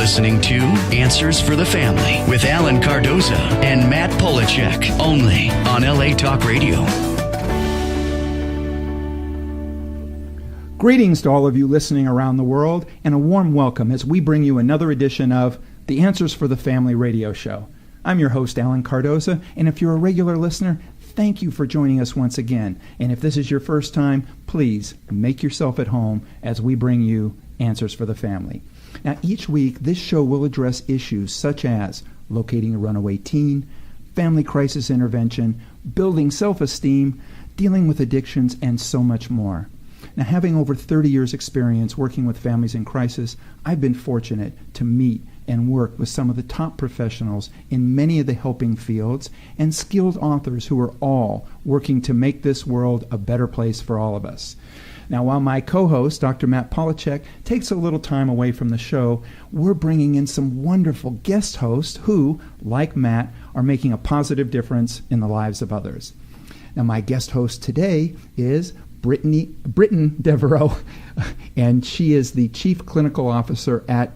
listening to Answers for the Family with Alan Cardoza and Matt Polachek, only on LA Talk Radio. Greetings to all of you listening around the world, and a warm welcome as we bring you another edition of the Answers for the Family radio show. I'm your host, Alan Cardoza, and if you're a regular listener, thank you for joining us once again. And if this is your first time, please make yourself at home as we bring you Answers for the Family. Now, each week, this show will address issues such as locating a runaway teen, family crisis intervention, building self-esteem, dealing with addictions, and so much more. Now, having over 30 years' experience working with families in crisis, I've been fortunate to meet and work with some of the top professionals in many of the helping fields and skilled authors who are all working to make this world a better place for all of us. Now, while my co-host, Dr. Matt Polachek, takes a little time away from the show, we're bringing in some wonderful guest hosts who, like Matt, are making a positive difference in the lives of others. Now, my guest host today is Britten Devereau, and she is the Chief Clinical Officer at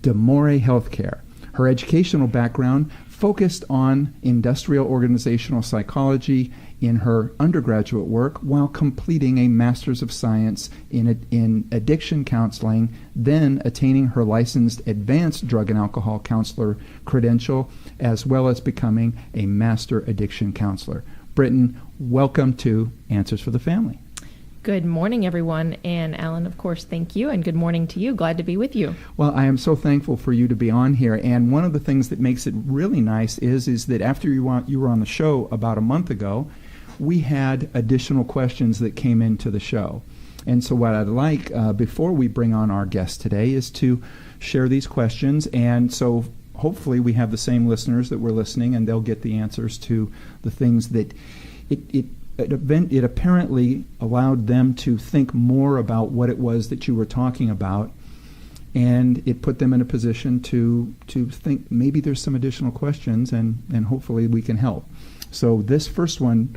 Devereau Healthcare. Her educational background focused on industrial organizational psychology in her undergraduate work while completing a Master's of Science in addiction counseling, then attaining her licensed advanced drug and alcohol counselor credential, as well as becoming a Master Addiction Counselor. Britten, welcome to Answers for the Family. Good morning, everyone. And Alan, of course, thank you. And good morning to you. Glad to be with you. Well, I am so thankful for you to be on here. And one of the things that makes it really nice is that after you were on the show about a month ago, we had additional questions that came into the show. And so what I'd like, before we bring on our guest today, is to share these questions. And so hopefully we have the same listeners that were listening, and they'll get the answers to the things that it apparently allowed them to think more about what it was that you were talking about, and it put them in a position to think maybe there's some additional questions, and hopefully we can help. So this first one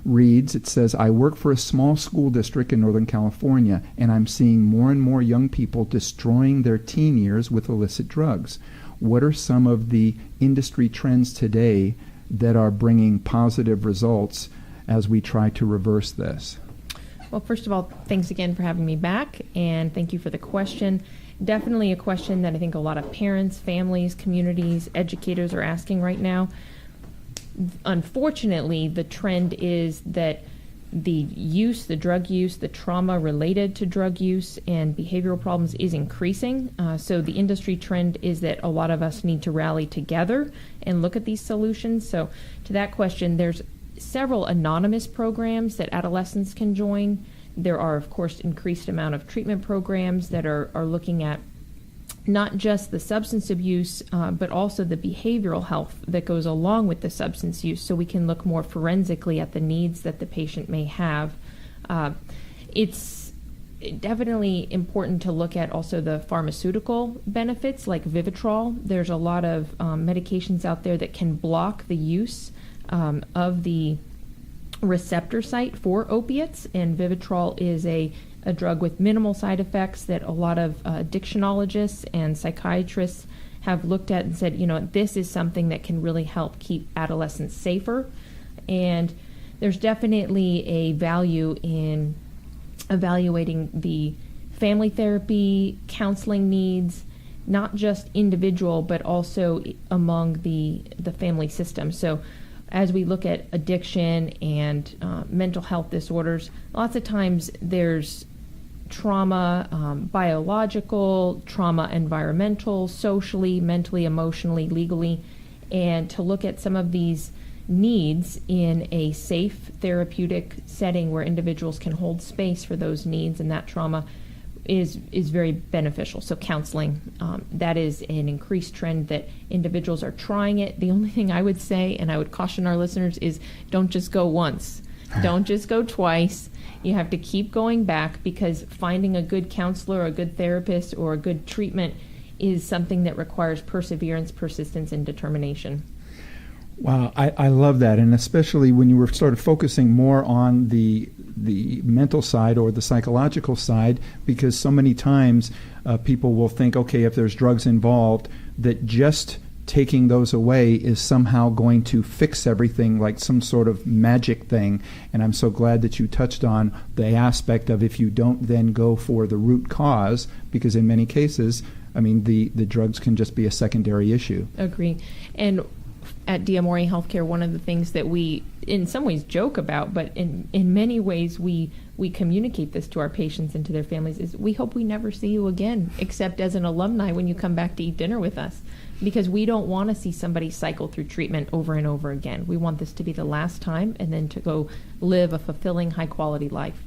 reads, it says, I work for a small school district in Northern California, and I'm seeing more and more young people destroying their teen years with illicit drugs. What are some of the industry trends today that are bringing positive results as we try to reverse this? Well, first of all, thanks again for having me back, and thank you for the question. Definitely a question that I think a lot of parents, families, communities, educators are asking right now. Unfortunately, the trend is that the drug use, the trauma related to drug use and behavioral problems is increasing. So the industry trend is that a lot of us need to rally together and look at these solutions. So to that question, there's several anonymous programs that adolescents can join. There are, of course, increased amount of treatment programs that are looking at not just the substance abuse, but also the behavioral health that goes along with the substance use, so we can look more forensically at the needs that the patient may have. It's definitely important to look at also the pharmaceutical benefits, like Vivitrol. There's a lot of medications out there that can block the use of the receptor site for opiates, and Vivitrol is a drug with minimal side effects that a lot of addictionologists and psychiatrists have looked at and said, this is something that can really help keep adolescents safer. And there's definitely a value in evaluating the family therapy, counseling needs, not just individual, but also among the family system. So as we look at addiction and mental health disorders, lots of times there's trauma, biological, trauma environmental, socially, mentally, emotionally, legally, and to look at some of these needs in a safe therapeutic setting where individuals can hold space for those needs and that trauma is very beneficial. So counseling, that is an increased trend that individuals are trying it. The only thing I would say, and I would caution our listeners, is don't just go once. Don't just go twice. You have to keep going back, because finding a good counselor, a good therapist, or a good treatment is something that requires perseverance, persistence, and determination. Wow, I love that, and especially when you were sort of focusing more on the mental side or the psychological side, because so many times people will think, okay, if there's drugs involved, that just taking those away is somehow going to fix everything, like some sort of magic thing. And I'm so glad that you touched on the aspect of if you don't then go for the root cause, because in many cases, I mean, the drugs can just be a secondary issue. Agree. And at Diamore Healthcare, one of the things that we in some ways joke about, but in many ways we communicate this to our patients and to their families, is we hope we never see you again, except as an alumni when you come back to eat dinner with us. Because we don't want to see somebody cycle through treatment over and over again. We want this to be the last time and then to go live a fulfilling, high-quality life.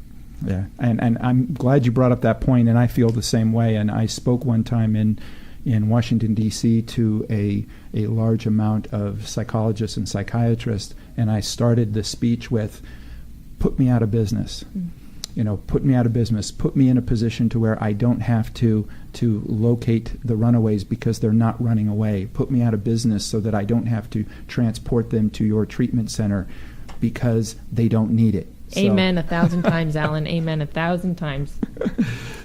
Yeah, and I'm glad you brought up that point, and I feel the same way. And I spoke one time in Washington, D.C. to a large amount of psychologists and psychiatrists, and I started the speech with, put me out of business. Put me out of business. Put me in a position to where I don't have to locate the runaways because they're not running away. Put me out of business so that I don't have to transport them to your treatment center because they don't need it. Amen 1,000 times, Alan. Amen 1,000 times.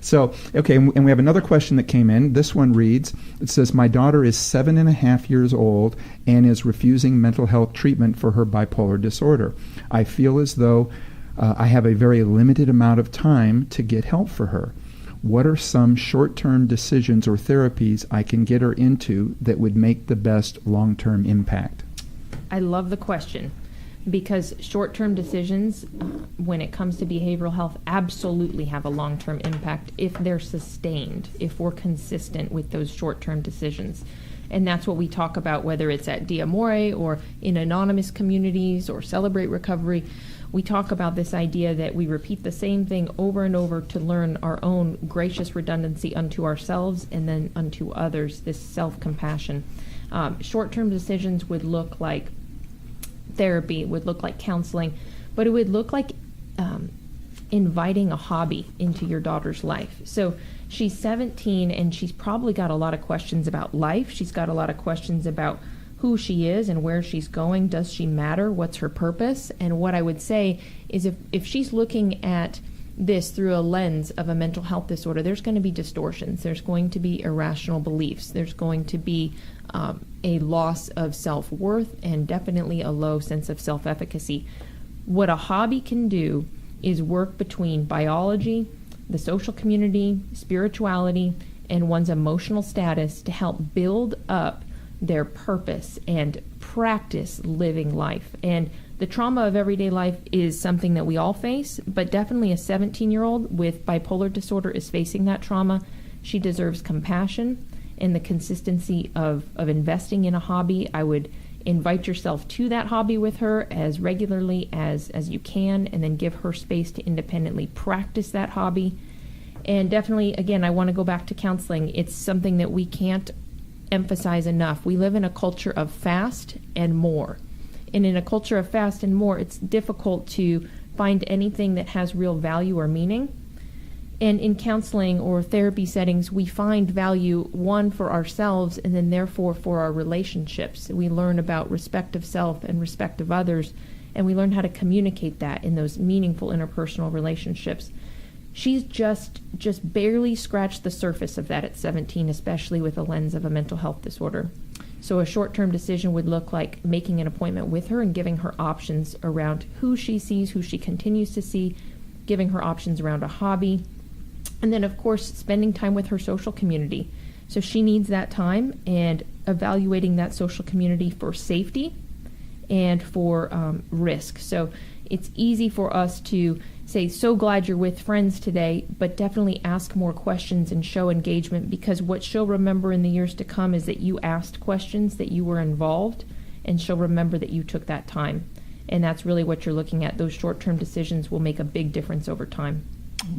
So, okay, and we have another question that came in. This one reads, it says, my daughter is 7.5 years old and is refusing mental health treatment for her bipolar disorder. I feel as though I have a very limited amount of time to get help for her. What are some short-term decisions or therapies I can get her into that would make the best long-term impact? I love the question, because short-term decisions, when it comes to behavioral health, absolutely have a long-term impact if they're sustained, if we're consistent with those short-term decisions. And that's what we talk about, whether it's at Diamore or in anonymous communities or Celebrate Recovery. We talk about this idea that we repeat the same thing over and over to learn our own gracious redundancy unto ourselves and then unto others, this self-compassion. Short-term decisions would look like therapy, would look like counseling, but it would look like inviting a hobby into your daughter's life. So she's 17 and she's probably got a lot of questions about life. She's got a lot of questions about who she is and where she's going. Does she matter? What's her purpose? And what I would say is if she's looking at this through a lens of a mental health disorder, there's going to be distortions. There's going to be irrational beliefs. There's going to be a loss of self-worth and definitely a low sense of self-efficacy. What a hobby can do is work between biology, the social community, spirituality, and one's emotional status to help build up their purpose and practice living life. And the trauma of everyday life is something that we all face, but definitely a 17-year-old with bipolar disorder is facing that trauma. She deserves compassion and the consistency of investing in a hobby. I would invite yourself to that hobby with her as regularly as you can, and then give her space to independently practice that hobby. And definitely, again, I want to go back to counseling. It's something that we can't emphasize enough. We live in a culture of fast and more. And in a culture of fast and more, it's difficult to find anything that has real value or meaning. And in counseling or therapy settings, we find value, one, for ourselves, and then therefore for our relationships. We learn about respect of self and respect of others, and we learn how to communicate that in those meaningful interpersonal relationships. She's just barely scratched the surface of that at 17, especially with a lens of a mental health disorder. So a short-term decision would look like making an appointment with her and giving her options around who she sees, who she continues to see, giving her options around a hobby, and then, of course, spending time with her social community. So she needs that time, and evaluating that social community for safety and for risk. So it's easy for us to say, so glad you're with friends today, but definitely ask more questions and show engagement, because what she'll remember in the years to come is that you asked questions, that you were involved, and she'll remember that you took that time. And that's really what you're looking at. Those short-term decisions will make a big difference over time.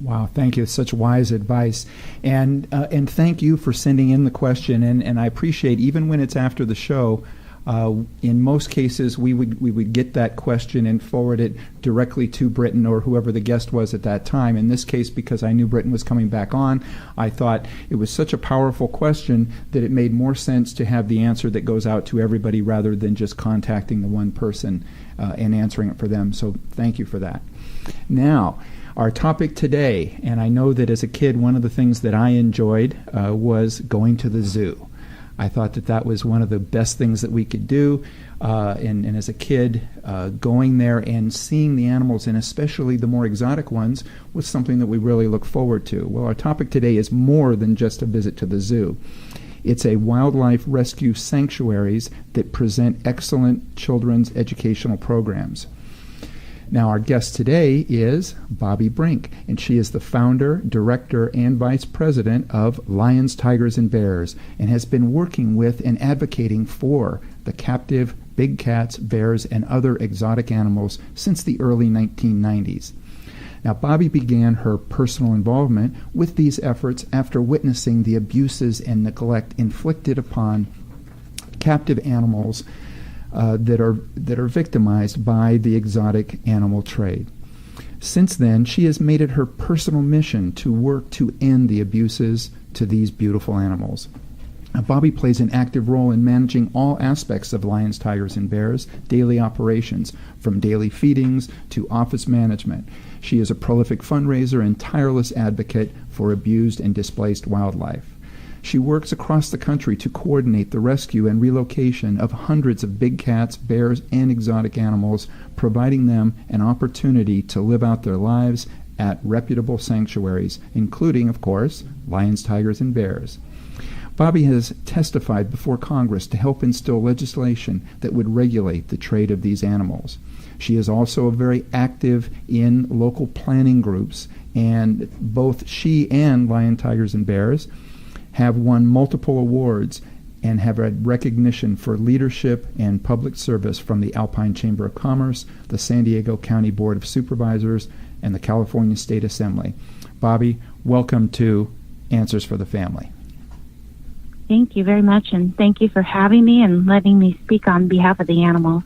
Wow, thank you. Such wise advice. And thank you for sending in the question. And I appreciate, even when it's after the show, In most cases, we would get that question and forward it directly to Britten or whoever the guest was at that time. In this case, because I knew Britten was coming back on, I thought it was such a powerful question that it made more sense to have the answer that goes out to everybody rather than just contacting the one person and answering it for them. So thank you for that. Now, our topic today, and I know that as a kid, one of the things that I enjoyed was going to the zoo. I thought that was one of the best things that we could do. And as a kid, going there and seeing the animals, and especially the more exotic ones, was something that we really look forward to. Well, our topic today is more than just a visit to the zoo. It's a wildlife rescue sanctuaries that present excellent children's educational programs. Now, our guest today is Bobbi Brink, and she is the founder, director, and vice president of Lions, Tigers, and Bears, and has been working with and advocating for the captive big cats, bears, and other exotic animals since the early 1990s. Now, Bobbi began her personal involvement with these efforts after witnessing the abuses and neglect inflicted upon captive animals that are victimized by the exotic animal trade. Since then, she has made it her personal mission to work to end the abuses to these beautiful animals. Now, Bobbi plays an active role in managing all aspects of Lions, Tigers, and Bears' daily operations, from daily feedings to office management. She is a prolific fundraiser and tireless advocate for abused and displaced wildlife. She works across the country to coordinate the rescue and relocation of hundreds of big cats, bears, and exotic animals, providing them an opportunity to live out their lives at reputable sanctuaries, including, of course, Lions, Tigers, and Bears. Bobbi has testified before Congress to help instill legislation that would regulate the trade of these animals. She is also very active in local planning groups, and both she and Lions, Tigers, and Bears have won multiple awards and have had recognition for leadership and public service from the Alpine Chamber of Commerce, the San Diego County Board of Supervisors, and the California State Assembly. Bobbi, welcome to Answers for the Family. Thank you very much, and thank you for having me and letting me speak on behalf of the animals.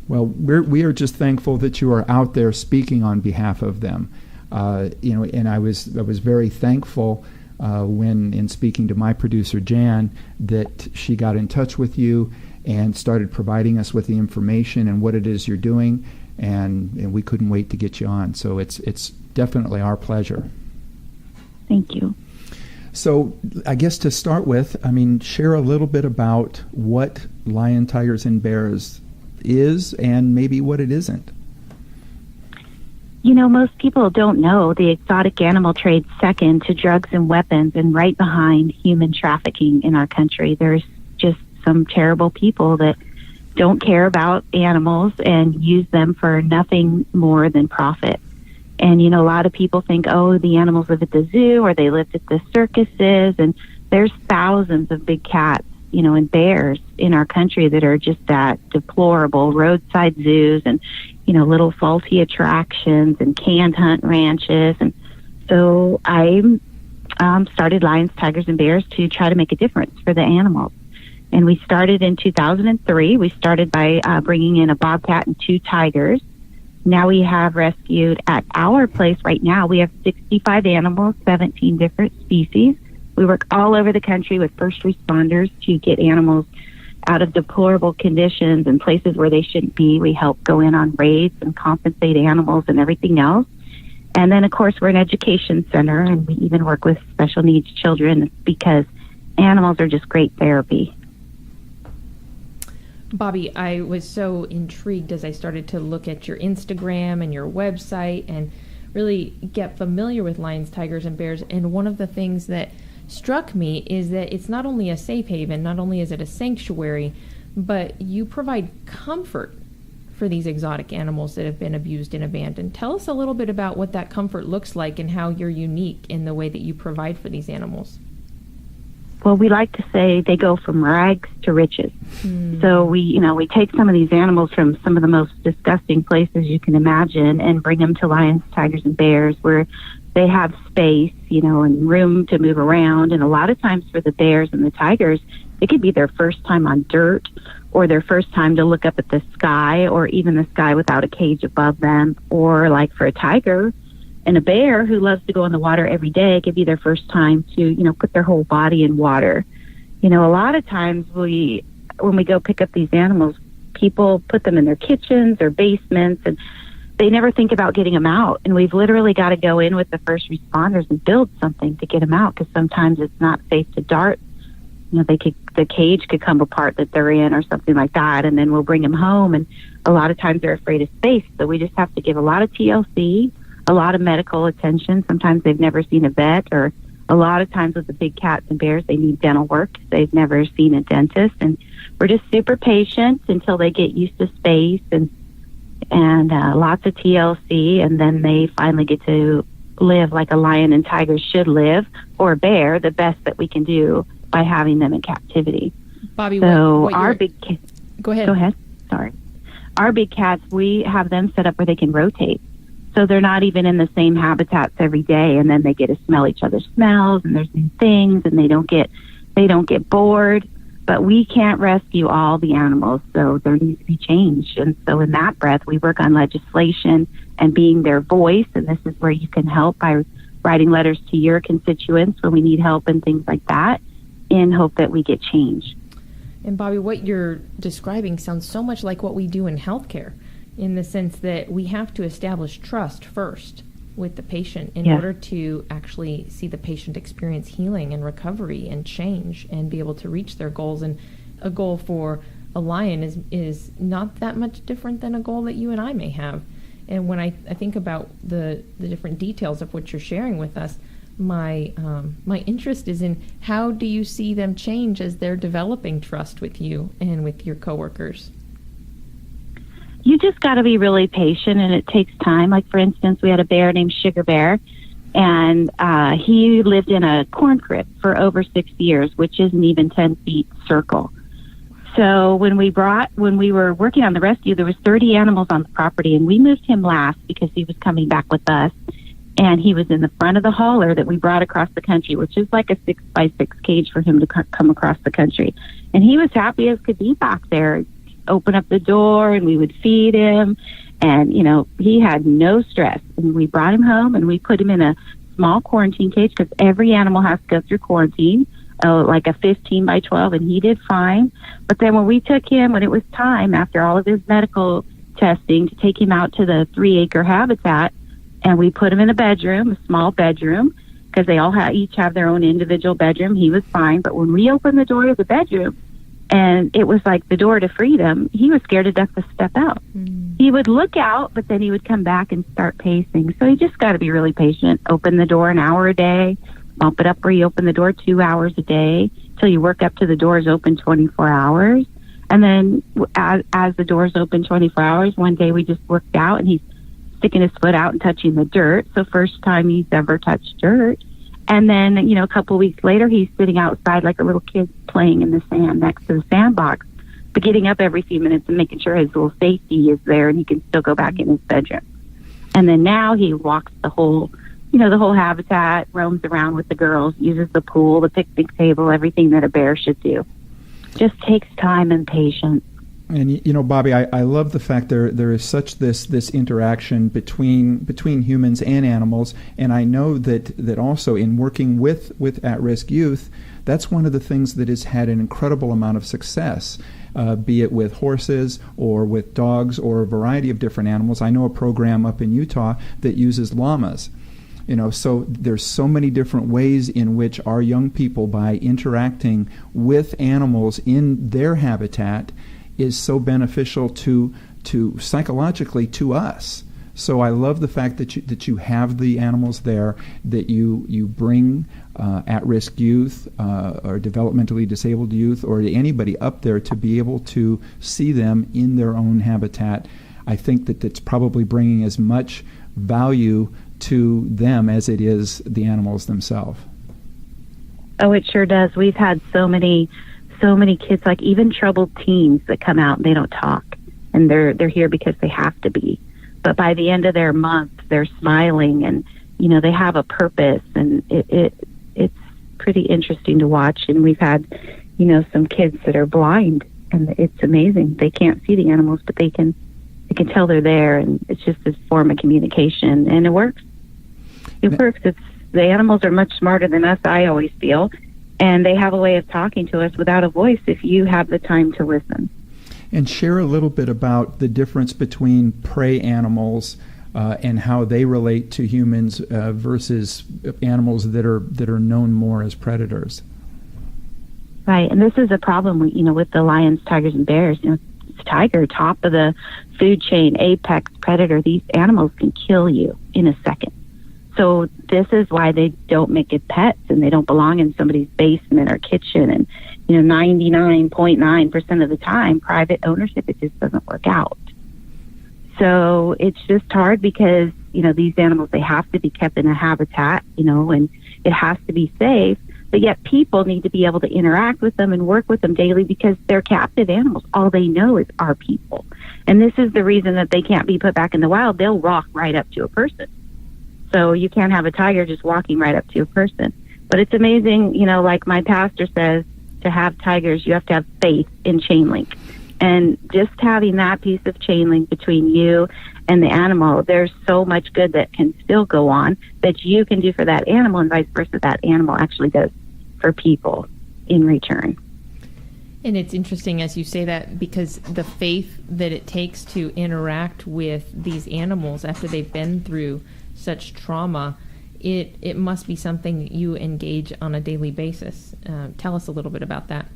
Well, we are just thankful that you are out there speaking on behalf of them. And I was very thankful when, in speaking to my producer, Jan, that she got in touch with you and started providing us with the information and what it is you're doing, and we couldn't wait to get you on. So it's definitely our pleasure. Thank you. So I guess to start with, share a little bit about what Lions, Tigers, and Bears is and maybe what it isn't. You know, most people don't know the exotic animal trade's second to drugs and weapons and right behind human trafficking in our country. There's just some terrible people that don't care about animals and use them for nothing more than profit. And, a lot of people think, the animals live at the zoo or they live at the circuses, and there's thousands of big cats, and bears in our country that are just that deplorable roadside zoos and, little faulty attractions and canned hunt ranches. And so I started Lions, Tigers, and Bears to try to make a difference for the animals. And we started in 2003. We started by bringing in a bobcat and 2 tigers. Now we have rescued at our place right now, we have 65 animals, 17 different species. We work all over the country with first responders to get animals out of deplorable conditions and places where they shouldn't be. We help go in on raids and compensate animals and everything else. And then, of course, we're an education center, and we even work with special needs children because animals are just great therapy. Bobbi, I was so intrigued as I started to look at your Instagram and your website and really get familiar with Lions, Tigers, and Bears. And one of the things that struck me is that it's not only a safe haven, not only is it a sanctuary, but you provide comfort for these exotic animals that have been abused and abandoned. Tell us a little bit about what that comfort looks like and how you're unique in the way that you provide for these animals. Well, we like to say they go from rags to riches. So we take some of these animals from some of the most disgusting places you can imagine and bring them to Lions, Tigers, and Bears where they have space, and room to move around. And a lot of times for the bears and the tigers, it could be their first time on dirt, or their first time to look up at the sky, or even the sky without a cage above them. Or like for a tiger and a bear who loves to go in the water every day, it could be their first time to, put their whole body in water. A lot of times when we go pick up these animals, people put them in their kitchens or basements, and they never think about getting them out. And we've literally got to go in with the first responders and build something to get them out, because sometimes it's not safe to dart. The cage could come apart that they're in or something like that, and then we'll bring them home. And a lot of times they're afraid of space, so we just have to give a lot of TLC, a lot of medical attention. Sometimes they've never seen a vet, or a lot of times with the big cats and bears, they need dental work. They've never seen a dentist, and we're just super patient until they get used to space and lots of TLC, and then they finally get to live like a lion and tiger should live, or a bear, the best that we can do by having them in captivity. Bobbi, so Go ahead. Go ahead. Sorry. Our big cats, we have them set up where they can rotate. So they're not even in the same habitats every day, and then they get to smell each other's smells, and there's new things, and they don't get bored. But we can't rescue all the animals, so there needs to be change. And so in that breath, we work on legislation and being their voice, and this is where you can help by writing letters to your constituents when we need help and things like that, in hope that we get change. And Bobbi, what you're describing sounds so much like what we do in healthcare, in the sense that we have to establish trust first with the patient in order to actually see the patient experience healing and recovery and change and be able to reach their goals. And a goal for a lion is not that much different than a goal that you and I may have. And when I think about the different details of what you're sharing with us, my interest is in how do you see them change as they're developing trust with you and with your coworkers? You just got to be really patient, and it takes time. Like, for instance, we had a bear named Sugar Bear, and he lived in a corn crib for over 6 years, which isn't even 10 feet circle. So when we were working on the rescue, there was 30 animals on the property, and we moved him last because he was coming back with us. And he was in the front of the hauler that we brought across the country, which is like a 6x6 cage for him to come across the country. And he was happy as could be back there. Open up the door and we would feed him, and he had no stress. And we brought him home and we put him in a small quarantine cage, because every animal has to go through quarantine, like a 15 by 12, and he did fine. But then when we took him, when it was time after all of his medical testing, to take him out to the 3-acre habitat, and we put him in a bedroom, a small bedroom, because they all each have their own individual bedroom. He was fine. But when we opened the door of the bedroom, and it was like the door to freedom, he was scared to death to step out. He would look out, but then he would come back and start pacing. So you just got to be really patient. Open the door an hour a day, bump it up where you open the door 2 hours a day, till you work up to the doors open 24 hours. And then as the doors open 24 hours, one day we just worked out, and he's sticking his foot out and touching the dirt. So first time he's ever touched dirt. And then, a couple of weeks later, he's sitting outside like a little kid playing in the sand next to the sandbox, but getting up every few minutes and making sure his little safety is there and he can still go back in his bedroom. And then now he walks the whole habitat, roams around with the girls, uses the pool, the picnic table, everything that a bear should do. Just takes time and patience. And Bobbi, I love the fact there is such this interaction between humans and animals, and I know that also in working with at-risk youth, that's one of the things that has had an incredible amount of success, be it with horses or with dogs or a variety of different animals. I know a program up in Utah that uses llamas. So there's so many different ways in which our young people, by interacting with animals in their habitat, is so beneficial to psychologically to us. So I love the fact that you have the animals there, that you bring at-risk youth or developmentally disabled youth or anybody up there to be able to see them in their own habitat. I think that's probably bringing as much value to them as it is the animals themselves. Oh, it sure does. We've had so many kids, like even troubled teens, that come out and they don't talk, and they're here because they have to be. But by the end of their month, they're smiling, and they have a purpose, and it's pretty interesting to watch. And we've had some kids that are blind, and it's amazing. They can't see the animals, but they can tell they're there, and it's just this form of communication, and it works. It works. The animals are much smarter than us, I always feel, and they have a way of talking to us without a voice if you have the time to listen. And share a little bit about the difference between prey animals and how they relate to humans versus animals that are known more as predators. Right, and this is a problem with the lions, tigers, and bears. Tiger, top of the food chain, apex predator. These animals can kill you in a second. So this is why they don't make it pets, and they don't belong in somebody's basement or kitchen. And 99.9% of the time, private ownership, it just doesn't work out. So it's just hard because these animals, they have to be kept in a habitat, and it has to be safe. But yet people need to be able to interact with them and work with them daily because they're captive animals. All they know is our people. And this is the reason that they can't be put back in the wild. They'll walk right up to a person. So you can't have a tiger just walking right up to a person. But it's amazing, like my pastor says, to have tigers, you have to have faith in Chainlink. And just having that piece of Chainlink between you and the animal, there's so much good that can still go on that you can do for that animal, and vice versa, that animal actually does for people in return. And it's interesting as you say that, because the faith that it takes to interact with these animals after they've been through such trauma, it must be something that you engage on a daily basis. Tell us a little bit about that.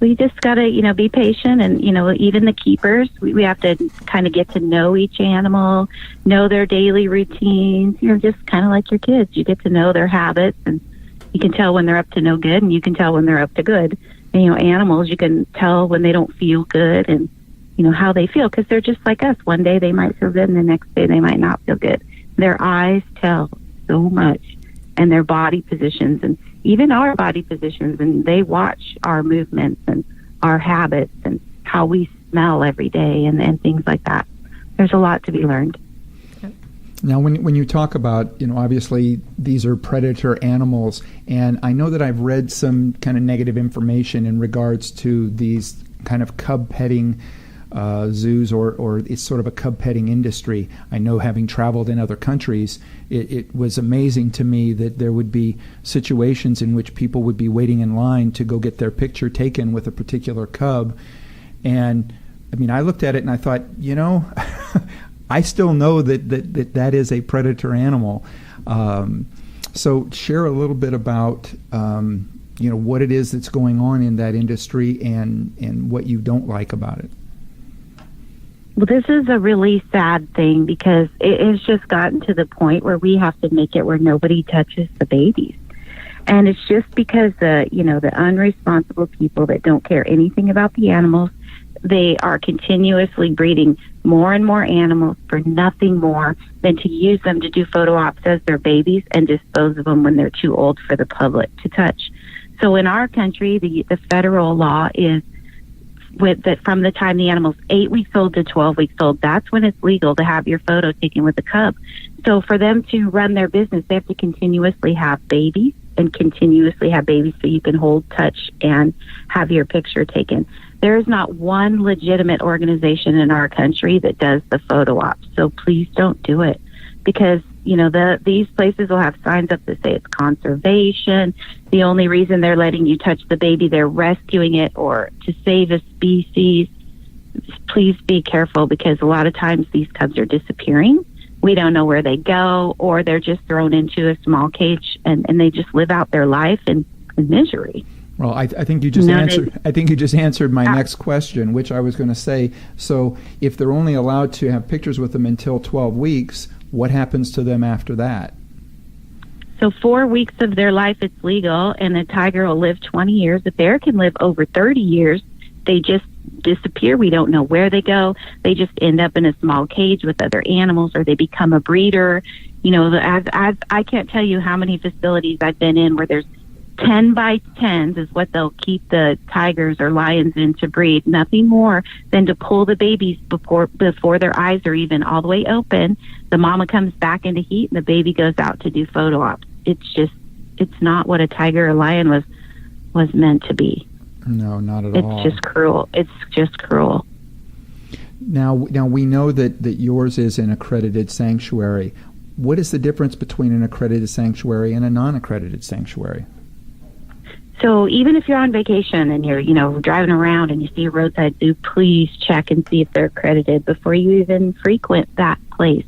We just got to, be patient, and, even the keepers, we have to kind of get to know each animal, know their daily routines, just kind of like your kids. You get to know their habits, and you can tell when they're up to no good, and you can tell when they're up to good. And, animals, you can tell when they don't feel good and, how they feel, because they're just like us. One day they might feel good, and the next day they might not feel good. Their eyes tell so much, and their body positions, and even our body positions, and they watch our movements and our habits and how we smell every day and things like that. There's a lot to be learned. Now, when you talk about, obviously these are predator animals, and I know that I've read some kind of negative information in regards to these kind of cub petting zoos, or it's sort of a cub petting industry. I know, having traveled in other countries, it was amazing to me that there would be situations in which people would be waiting in line to go get their picture taken with a particular cub. And I mean, I looked at it and I thought, I still know that is a predator animal. So share a little bit about what it is that's going on in that industry and what you don't like about it. Well, this is a really sad thing because it has just gotten to the point where we have to make it where nobody touches the babies. And it's just because the unresponsible people that don't care anything about the animals, they are continuously breeding more and more animals for nothing more than to use them to do photo ops as their babies and dispose of them when they're too old for the public to touch. So in our country, the federal law is that from the time the animal's 8 weeks old to 12 weeks old, that's when it's legal to have your photo taken with a cub. So for them to run their business, they have to continuously have babies so you can hold, touch, and have your picture taken. There is not one legitimate organization in our country that does the photo ops. So please don't do it, because these places will have signs up that say it's conservation. The only reason they're letting you touch the baby, they're rescuing it or to save a species. Please be careful, because a lot of times these cubs are disappearing. We don't know where they go, or they're just thrown into a small cage and they just live out their life in misery. Well, I think you just answered. I think you just answered my next question, which I was going to say. So, if they're only allowed to have pictures with them until 12 weeks, what happens to them after that? So 4 weeks of their life, it's legal, and a tiger will live 20 years. A bear can live over 30 years. They just disappear. We don't know where they go. They just end up in a small cage with other animals, or they become a breeder. As I can't tell you how many facilities I've been in where there's 10 by 10s is what they'll keep the tigers or lions in to breed. Nothing more than to pull the babies before their eyes are even all the way open. The mama comes back into heat and the baby goes out to do photo ops. It's not what a tiger or lion was meant to be. No, not at all. It's just cruel. It's just cruel. Now we know that yours is an accredited sanctuary. What is the difference between an accredited sanctuary and a non-accredited sanctuary? So even if you're on vacation and you're, driving around and you see a roadside zoo, please check and see if they're accredited before you even frequent that place.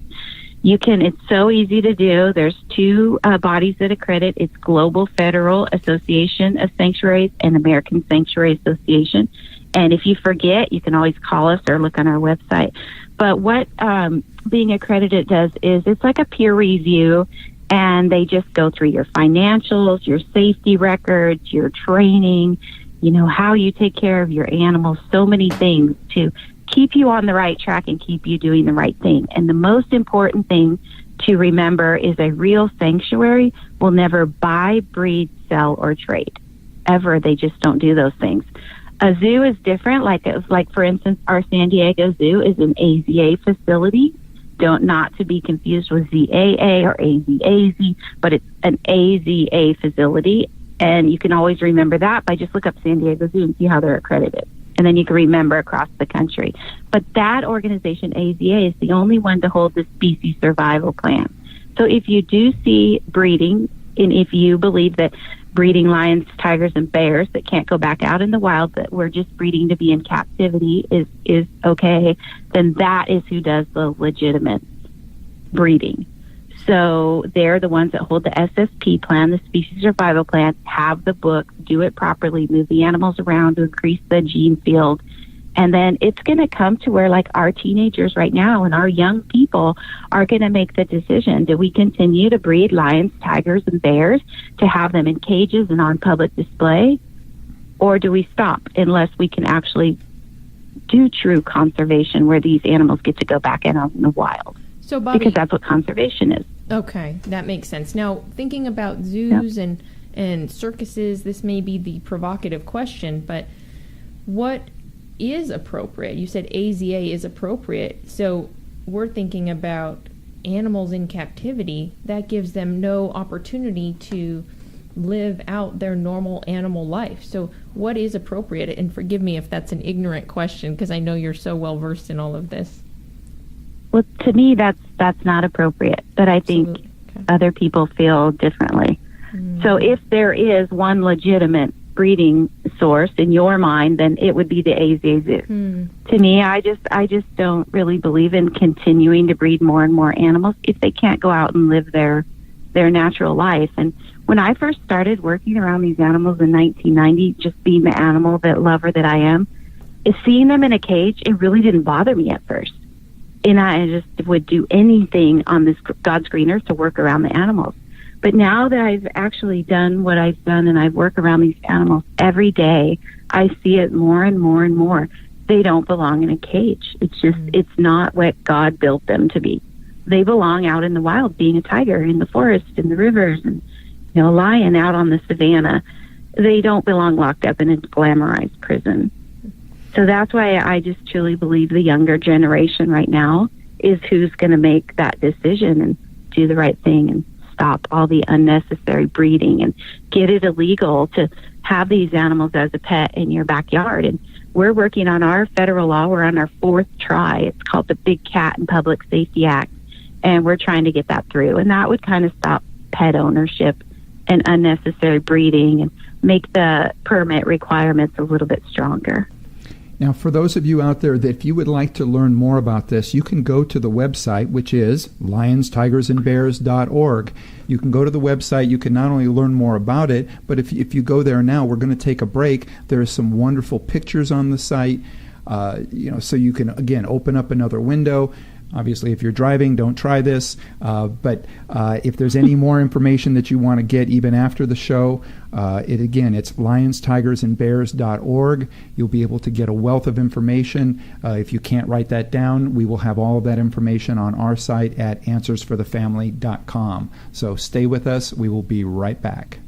It's so easy to do. There's two bodies that accredit. It's Global Federal Association of Sanctuaries and American Sanctuary Association. And if you forget, you can always call us or look on our website. But what being accredited does is it's like a peer review, and they just go through your financials, your safety records, your training, how you take care of your animals, so many things to keep you on the right track and keep you doing the right thing. And the most important thing to remember is a real sanctuary will never buy, breed, sell, or trade. Ever. They just don't do those things. A zoo is different. Like for instance, our San Diego Zoo is an AZA facility. Not to be confused with ZAA or AZAZ, but it's an AZA facility. And you can always remember that by just look up San Diego Zoo and see how they're accredited. And then you can remember across the country. But that organization, AZA, is the only one to hold the species survival plan. So if you do see breeding, and if you believe that breeding lions, tigers, and bears that can't go back out in the wild, that we're just breeding to be in captivity is okay, then that is who does the legitimate breeding. So they're the ones that hold the SSP plan, the species survival plan, have the book, do it properly, move the animals around to increase the gene field. And then it's going to come to where, like, our teenagers right now and our young people are going to make the decision. Do we continue to breed lions, tigers, and bears to have them in cages and on public display? Or do we stop unless we can actually do true conservation where these animals get to go back out in the wild? So, Bobbi, because that's what conservation is. Okay, that makes sense. Now, thinking about zoos and circuses, this may be the provocative question, but what is appropriate? You said AZA is appropriate, so we're thinking about animals in captivity. That gives them no opportunity to live out their normal animal life. So what is appropriate? And forgive me if that's an ignorant question, because I know you're so well versed in all of this. Well, to me, that's not appropriate, but I think other people feel differently. So if there is one legitimate breeding source in your mind, then it would be the AZA Zoo. To me, I just don't really believe in continuing to breed more and more animals if they can't go out and live their natural life. And when I first started working around these animals in 1990, just being the animal lover that I am, seeing them in a cage, it really didn't bother me at first. And I just would do anything on this God's green earth to work around the animals. But now that I've actually done what I've done and I work around these animals every day, I see it more and more and more. They don't belong in a cage. It's just, it's not what God built them to be. They belong out in the wild, being a tiger in the forest, in the rivers, and, a lion out on the savannah. They don't belong locked up in a glamorized prison. So that's why I just truly believe the younger generation right now is who's going to make that decision and do the right thing and stop all the unnecessary breeding and get it illegal to have these animals as a pet in your backyard. And we're working on our federal law. We're on our fourth try. It's called the Big Cat and Public Safety Act, and we're trying to get that through. And that would kind of stop pet ownership and unnecessary breeding and make the permit requirements a little bit stronger. Now, for those of you out there that if you would like to learn more about this, you can go to the website, which is lionstigersandbears.org. You can go to the website. You can not only learn more about it, but if you go there now, we're going to take a break. There are some wonderful pictures on the site, so you can, again, open up another window. Obviously, if you're driving, don't try this. But if there's any more information that you want to get even after the show, it's lionstigersandbears.org. You'll be able to get a wealth of information. If you can't write that down, we will have all of that information on our site at answersforthefamily.com. So stay with us. We will be right back.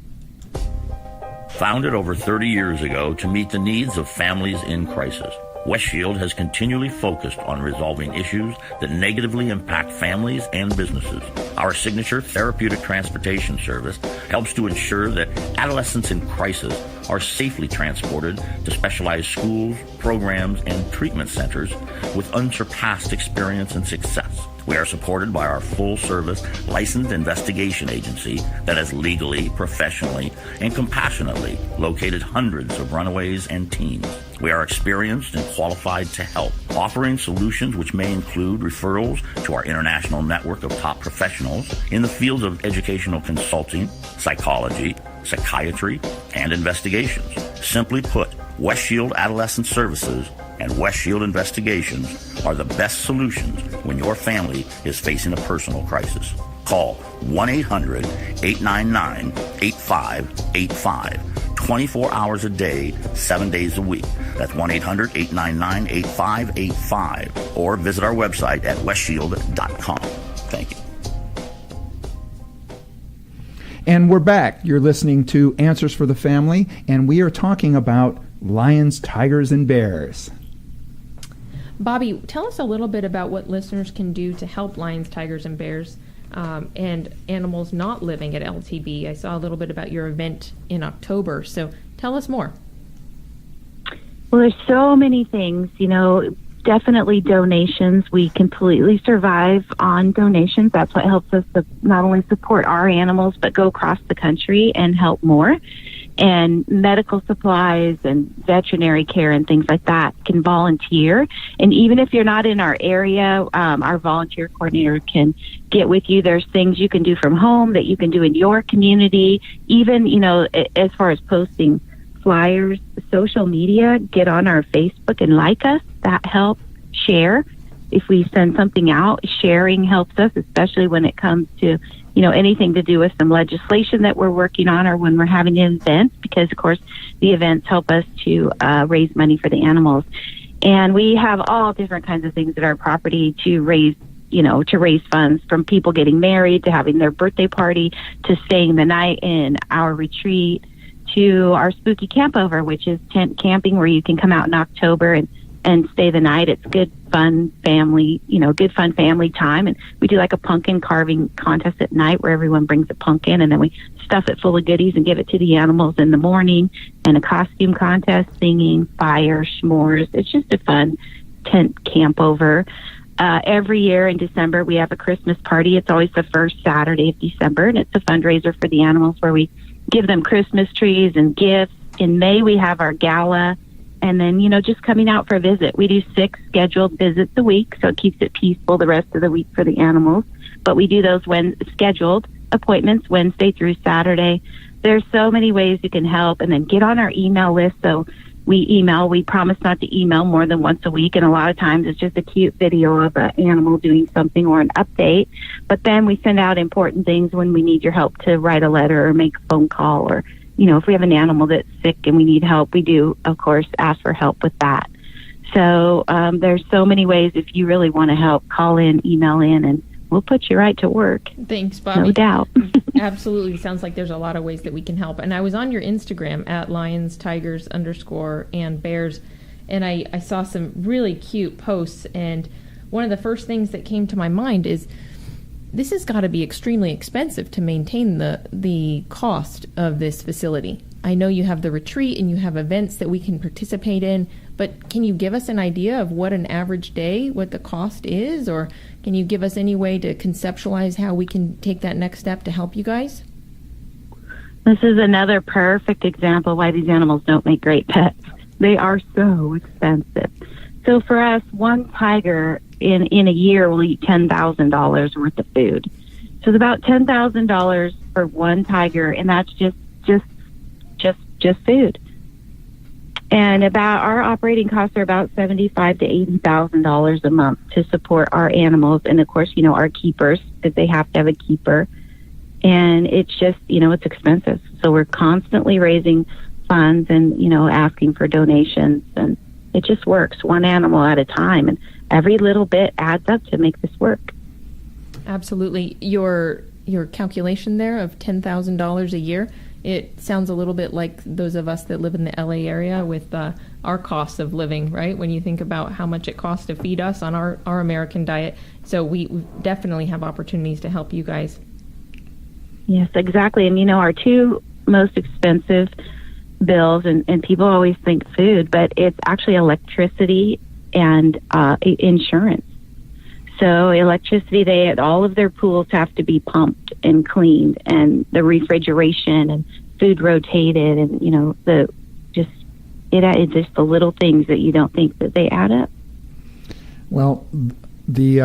Founded over 30 years ago to meet the needs of families in crisis, Westfield has continually focused on resolving issues that negatively impact families and businesses. Our signature therapeutic transportation service helps to ensure that adolescents in crisis are safely transported to specialized schools, programs, and treatment centers with unsurpassed experience and success. We are supported by our full-service licensed investigation agency that has legally, professionally, and compassionately located hundreds of runaways and teens. We are experienced and qualified to help, offering solutions which may include referrals to our international network of top professionals in the fields of educational consulting, psychology, psychiatry, and investigations. Simply put, West Shield Adolescent Services and West Shield Investigations are the best solutions when your family is facing a personal crisis. Call 1-800-899-8585, 24 hours a day, 7 days a week. That's 1-800-899-8585, or visit our website at westshield.com. Thank you. And we're back. You're listening to Answers for the Family, and we are talking about lions, tigers, and bears. Bobbi, tell us a little bit about what listeners can do to help lions, tigers, and bears and animals not living at LTB. I saw a little bit about your event in October, so tell us more. Well, there's so many things, definitely donations. We completely survive on donations. That's what helps us to not only support our animals, but go across the country and help more. And medical supplies and veterinary care and things like that can volunteer. And even if you're not in our area, our volunteer coordinator can get with you. There's things you can do from home that you can do in your community. Even, as far as posting flyers, social media, get on our Facebook and like us. That helps. Share. If we send something out, sharing helps us, especially when it comes to, anything to do with some legislation that we're working on, or when we're having events, because of course the events help us to raise money for the animals. And we have all different kinds of things at our property to raise funds, from people getting married to having their birthday party to staying the night in our retreat to our spooky campover, which is tent camping, where you can come out in October and stay the night. It's good fun family time. And we do like a pumpkin carving contest at night where everyone brings a pumpkin, and then we stuff it full of goodies and give it to the animals in the morning, and a costume contest, singing, fire, s'mores. It's just a fun tent campover. Every year in December, we have a Christmas party. It's always the first Saturday of December, and it's a fundraiser for the animals where we give them Christmas trees and gifts. In May, we have our gala. And then, just coming out for a visit. We do 6 scheduled visits a week, so it keeps it peaceful the rest of the week for the animals. But we do those scheduled appointments Wednesday through Saturday. There's so many ways you can help. And then get on our email list. So we promise not to email more than once a week. And a lot of times it's just a cute video of an animal doing something or an update. But then we send out important things when we need your help to write a letter or make a phone call, or if we have an animal that's sick and we need help, we do, of course, ask for help with that. So there's so many ways. If you really want to help, call in, email in, and we'll put you right to work. Thanks, Bobbi. No doubt. Absolutely. Sounds like there's a lot of ways that we can help. And I was on your Instagram at lions, tigers, _and bears, and I saw some really cute posts. And one of the first things that came to my mind is, this has got to be extremely expensive to maintain the cost of this facility. I know you have the retreat and you have events that we can participate in, but can you give us an idea of what an average day, what the cost is, or can you give us any way to conceptualize how we can take that next step to help you guys? This is another perfect example why these animals don't make great pets. They are so expensive. So for us, one tiger in a year will eat $10,000 worth of food. So it's about $10,000 for one tiger, and that's just food. And about our operating costs are about $75,000 to $80,000 a month to support our animals, and of course, our keepers, because they have to have a keeper. And it's just, it's expensive. So we're constantly raising funds and asking for donations, and it just works one animal at a time, and every little bit adds up to make this work. Absolutely. Your calculation there of $10,000 a year, it sounds a little bit like those of us that live in the LA area with our costs of living, right? When you think about how much it costs to feed us on our American diet. So we definitely have opportunities to help you guys. Yes, exactly. And our 2 most expensive bills, and people always think food, but it's actually electricity and insurance. So electricity, all of their pools have to be pumped and cleaned, and the refrigeration and food rotated, and it's just the little things that you don't think that they add up. Well, the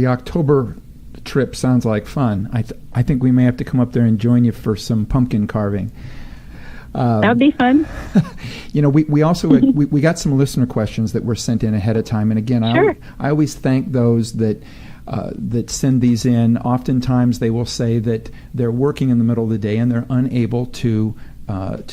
October trip sounds like fun. I think we may have to come up there and join you for some pumpkin carving. That would be fun. We also we got some listener questions that were sent in ahead of time, and again, sure. I always thank those that send these in. Oftentimes, they will say that they're working in the middle of the day and they're unable to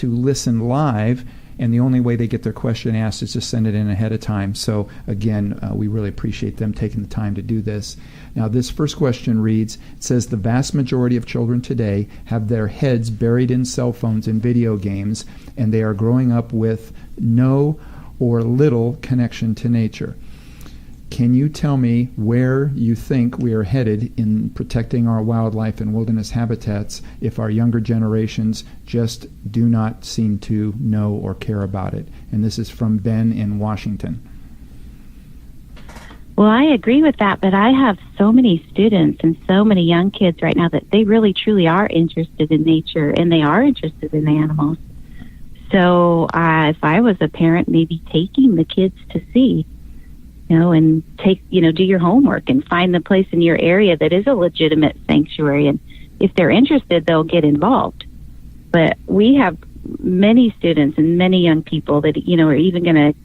listen live, and the only way they get their question asked is to send it in ahead of time. So again, we really appreciate them taking the time to do this. Now, this first question reads, it says, the vast majority of children today have their heads buried in cell phones and video games, and they are growing up with no or little connection to nature. Can you tell me where you think we are headed in protecting our wildlife and wilderness habitats if our younger generations just do not seem to know or care about it? And this is from Ben in Washington. Well, I agree with that, but I have so many students and so many young kids right now that they really truly are interested in nature, and they are interested in animals. So if I was a parent, maybe taking the kids to see, and do your homework and find the place in your area that is a legitimate sanctuary. And if they're interested, they'll get involved. But we have many students and many young people that, are even going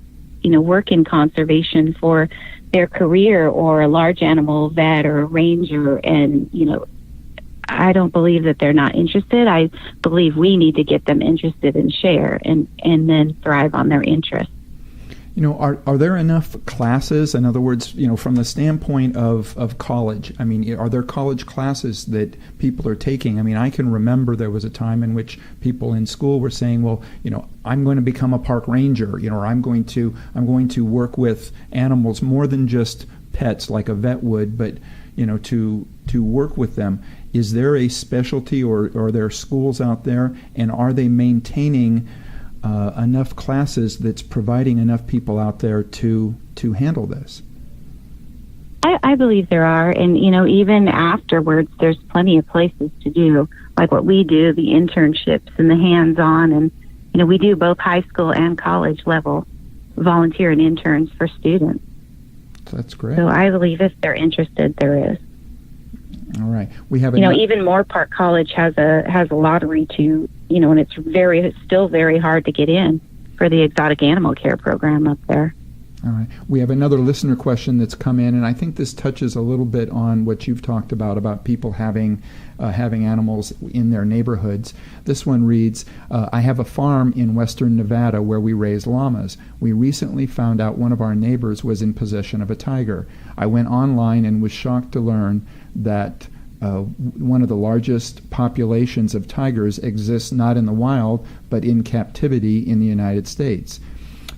to, work in conservation for their career, or a large animal vet or a ranger. And, I don't believe that they're not interested. I believe we need to get them interested and share and then thrive on their interests. Are there enough classes? In other words, from the standpoint of college, are there college classes that people are taking? I can remember there was a time in which people in school were saying, well, I'm going to become a park ranger, or I'm going to work with animals more than just pets like a vet would, but, to work with them. Is there a specialty, or are there schools out there, and are they maintaining enough classes that's providing enough people out there to handle this? I believe there are, and even afterwards, there's plenty of places to do, like what we do, the internships and the hands-on, and we do both high school and college level volunteer and interns for students. That's great. So I believe if they're interested, there is. All right, we have even Moore Park College has a lottery too. And it's still very hard to get in for the exotic animal care program up there. All right. We have another listener question that's come in, and I think this touches a little bit on what you've talked about people having animals in their neighborhoods. This one reads, I have a farm in western Nevada where we raise llamas. We recently found out one of our neighbors was in possession of a tiger. I went online and was shocked to learn that one of the largest populations of tigers exists not in the wild, but in captivity in the United States.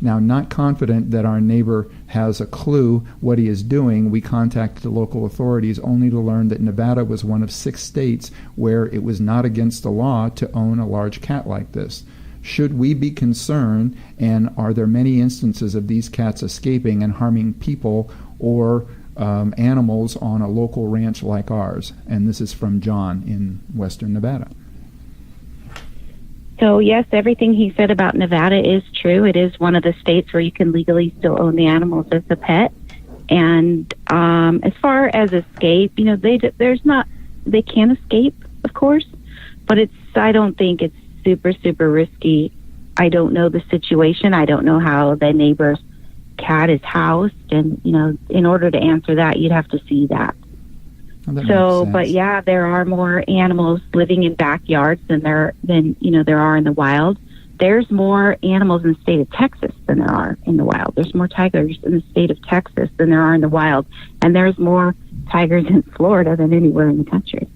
Now, not confident that our neighbor has a clue what he is doing, we contacted the local authorities only to learn that Nevada was one of 6 states where it was not against the law to own a large cat like this. Should we be concerned, and are there many instances of these cats escaping and harming people or animals on a local ranch like ours? And this is from John in western Nevada. So yes, everything he said about Nevada is true. It is one of the states where you can legally still own the animals as a pet. And as far as escape, they can escape, of course, but I don't think it's super, super risky. I don't know the situation. I don't know how the neighbor's cat is housed, and in order to answer that, you'd have to see that. Well, but yeah, there are more animals living in backyards than there are in the wild. There's more animals in the state of Texas than there are in the wild. There's more tigers in the state of Texas than there are in the wild, and there's more tigers in Florida than anywhere in the country.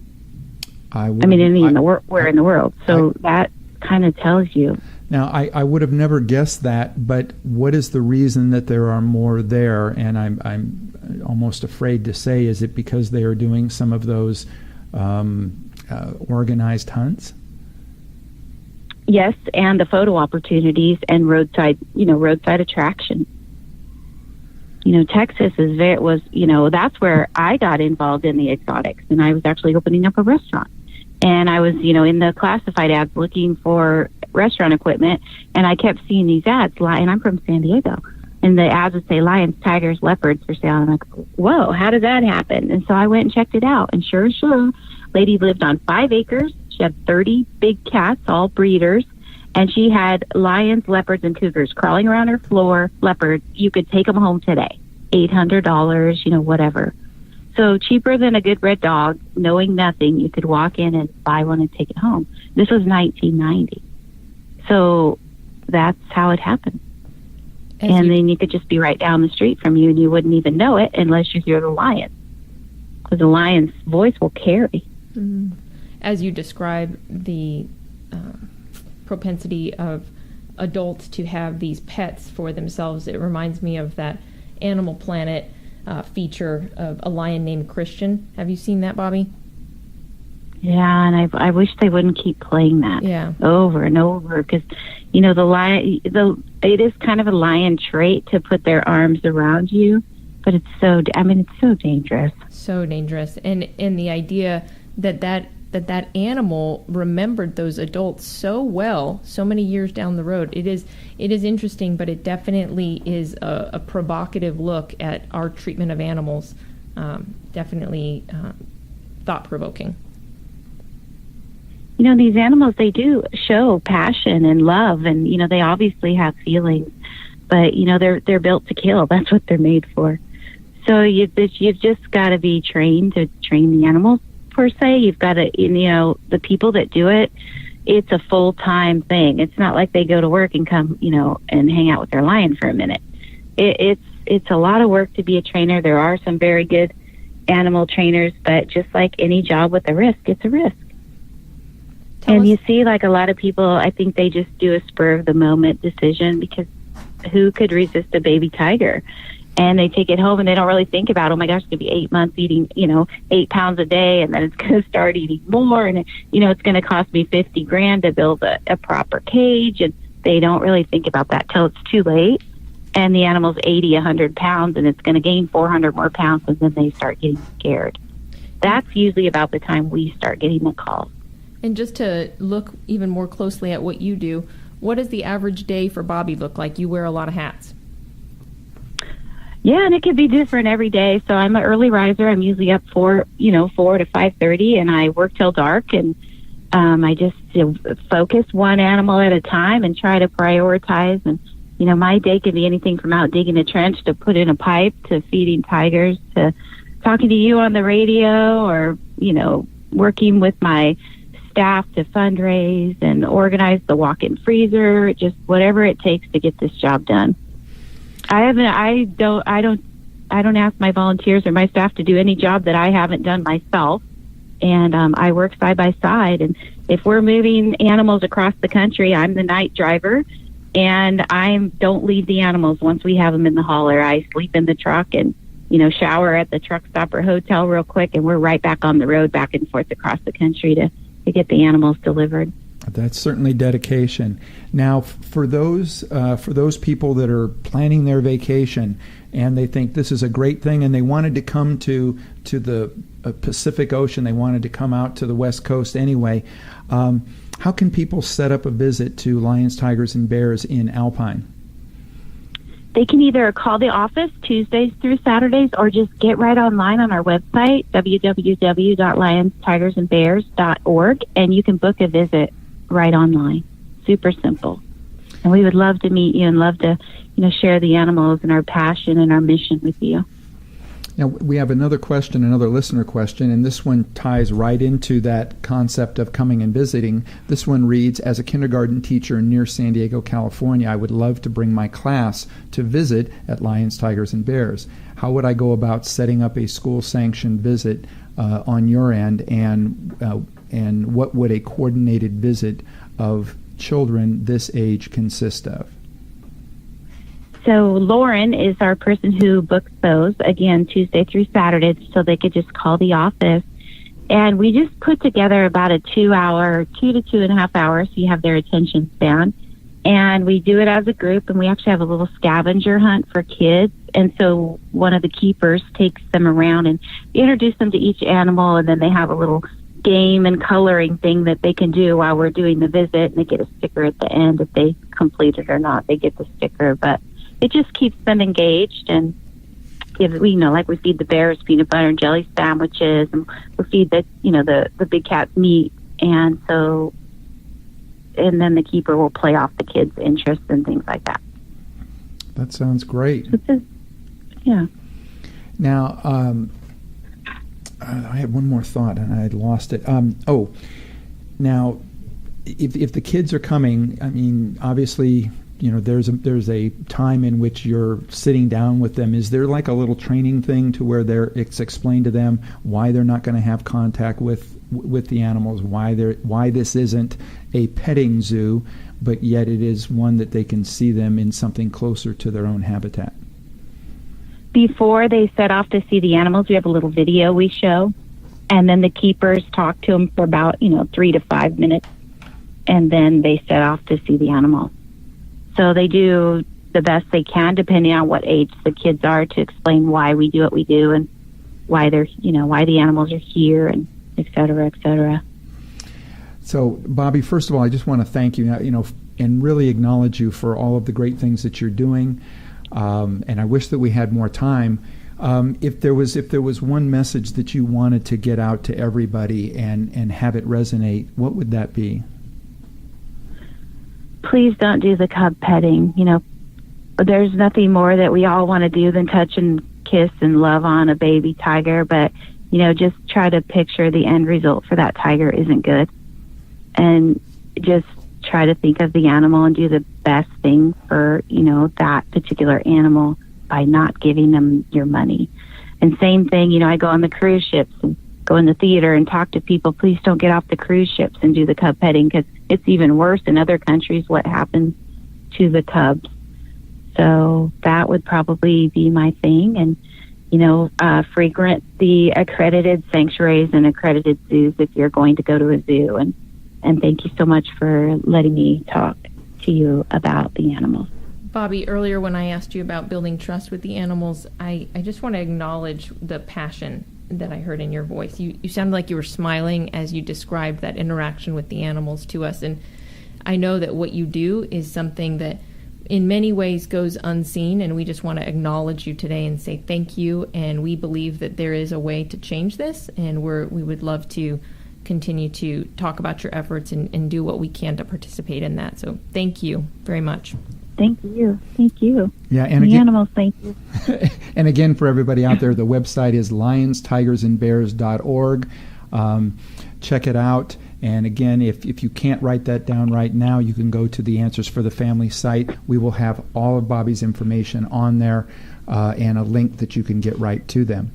In the world. So that kind of tells you. Now, I would have never guessed that, but what is the reason that there are more there? And I'm almost afraid to say, is it because they are doing some of those organized hunts? Yes, and the photo opportunities and roadside attraction. Texas that's where I got involved in the exotics, and I was actually opening up a restaurant. And I was, in the classified ads looking for restaurant equipment, and I kept seeing these ads, and I'm from San Diego, and the ads would say lions, tigers, leopards for sale. I'm like, whoa, how did that happen? And so I went and checked it out, and sure, lady lived on 5 acres. She had 30 big cats, all breeders, and she had lions, leopards, and cougars crawling around her floor. Leopards, you could take them home today, $800, whatever. So cheaper than a good bred dog, knowing nothing, you could walk in and buy one and take it home. This was 1990. So that's how it happened. And then you could just be right down the street from you, and you wouldn't even know it unless you hear the lion. Because the lion's voice will carry. Mm-hmm. As you describe the propensity of adults to have these pets for themselves, it reminds me of that Animal Planet feature of a lion named Christian. Have you seen that, Bobbi? Yeah, and I wish they wouldn't keep playing that over and over, because the lion, it is kind of a lion trait to put their arms around you, but it's so dangerous. So dangerous, and the idea that animal remembered those adults so well, so many years down the road. It is interesting, but it definitely is a provocative look at our treatment of animals. Definitely thought-provoking. These animals, they do show passion and love, and they obviously have feelings, but they're built to kill. That's what they're made for. So you've just got to be trained to train the animals. Per se, you've got to, the people that do it, it's a full-time thing. It's not like they go to work and come, and hang out with their lion for a minute. It's a lot of work to be a trainer. There are some very good animal trainers, but just like any job with a risk, it's a risk. You see, like a lot of people, I think they just do a spur-of-the-moment decision, because who could resist a baby tiger? And they take it home and they don't really think about, oh my gosh, it's going to be 8 months eating, 8 pounds a day, and then it's going to start eating more, and it's going to cost me $50,000 to build a proper cage, and they don't really think about that till it's too late, and the animal's 80, 100 pounds, and it's going to gain 400 more pounds, and then they start getting scared. That's usually about the time we start getting the calls. And just to look even more closely at what you do, what does the average day for Bobbi look like? You wear a lot of hats. Yeah, and it could be different every day. So I'm an early riser. I'm usually up 4 to 5:30, and I work till dark. And I just focus one animal at a time and try to prioritize. And my day can be anything from out digging a trench to put in a pipe to feeding tigers to talking to you on the radio, or working with my staff to fundraise and organize the walk-in freezer. Just whatever it takes to get this job done. I don't ask my volunteers or my staff to do any job that I haven't done myself. And I work side by side. And if we're moving animals across the country, I'm the night driver, and I don't leave the animals once we have them in the hauler. I sleep in the truck and, shower at the truck stop or hotel real quick, and we're right back on the road, back and forth across the country to get the animals delivered. That's certainly dedication. Now, for those people that are planning their vacation and they think this is a great thing, and they wanted to come to the Pacific Ocean, they wanted to come out to the West Coast anyway, how can people set up a visit to lions, tigers, and bears in Alpine? They can either call the office Tuesdays through Saturdays, or just get right online on our website, www.lionstigersandbears.org, and you can book a visit right online. Super simple. And we would love to meet you and love to, share the animals and our passion and our mission with you. Now, we have another listener question, and this one ties right into that concept of coming and visiting. This one reads, as a kindergarten teacher near San Diego, California, I would love to bring my class to visit at Lions, Tigers, and Bears. How would I go about setting up a school-sanctioned visit on your end, and what would a coordinated visit of children this age consist of? So Lauren is our person who books those, again, Tuesday through Saturday, so they could just call the office And we just put together about a 2 to 2.5 hours, so you have their attention span. And we do it as a group, and we actually have a little scavenger hunt for kids. And so one of the keepers takes them around and introduce them to each animal, and then they have a little game and coloring thing that they can do while we're doing the visit, and they get a sticker at the end. If they complete it or not, they get the sticker. But it just keeps them engaged, and like we feed the bears peanut butter and jelly sandwiches, and we feed the big cats meat, and then the keeper will play off the kids' interests and things like that. That sounds great. Yeah. Now, I had one more thought and I had lost it. Now, if the kids are coming, I mean, obviously, there's a time in which you're sitting down with them. Is there like a little training thing to where it's explained to them why they're not going to have contact with the animals, why this isn't a petting zoo, but yet it is one that they can see them in something closer to their own habitat? Before they set off to see the animals, we have a little video we show, and then the keepers talk to them for about 3 to 5 minutes, and then they set off to see the animals. So they do the best they can, depending on what age the kids are, to explain why we do what we do and why why the animals are here, and et cetera, et cetera. So, Bobbi, first of all, I just want to thank you, and really acknowledge you for all of the great things that you're doing. And I wish that we had more time. If there was one message that you wanted to get out to everybody and have it resonate, what would that be? Please don't do the cub petting. There's nothing more that we all want to do than touch and kiss and love on a baby tiger. But, just try to picture the end result for that tiger isn't good. And just try to think of the animal and do the best thing for, that particular animal by not giving them your money. And same thing, I go on the cruise ships and go in the theater and talk to people. Please don't get off the cruise ships and do the cub petting, because it's even worse in other countries what happens to the cubs. So that would probably be my thing. And, frequent the accredited sanctuaries and accredited zoos if you're going to go to a zoo. And thank you so much for letting me talk to you about the animals. Bobbi, earlier when I asked you about building trust with the animals, I just want to acknowledge the passion that I heard in your voice. You sounded like you were smiling as you described that interaction with the animals to us. And I know that what you do is something that in many ways goes unseen, and we just want to acknowledge you today and say thank you. And we believe that there is a way to change this, and we would love to continue to talk about your efforts and do what we can to participate in that. So thank you very much. Thank you. Thank you. Yeah, and the again, animals, thank you. And again, for everybody out there, the website is lionstigersandbears.org. Check it out. And again, if you can't write that down right now, you can go to the Answers for the Family site. We will have all of Bobbi's information on there and a link that you can get right to them.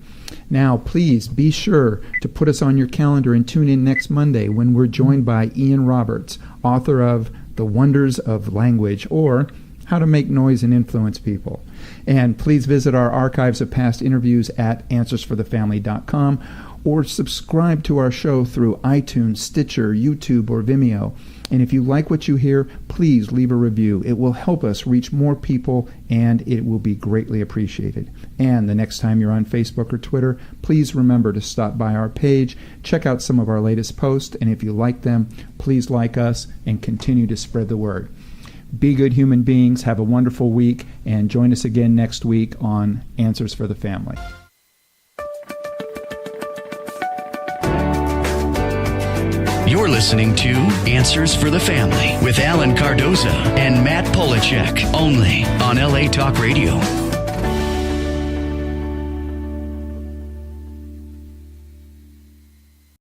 Now, please be sure to put us on your calendar and tune in next Monday when we're joined by Ian Roberts, author of The Wonders of Language, or How to Make Noise and Influence People. And please visit our archives of past interviews at answersforthefamily.com, or subscribe to our show through iTunes, Stitcher, YouTube, or Vimeo. And if you like what you hear, please leave a review. It will help us reach more people, and it will be greatly appreciated. And the next time you're on Facebook or Twitter, please remember to stop by our page, check out some of our latest posts, and if you like them, please like us and continue to spread the word. Be good human beings, have a wonderful week, and join us again next week on Answers for the Family. You're listening to Answers for the Family with Alan Cardoza and Matt Polachek, only on LA Talk Radio.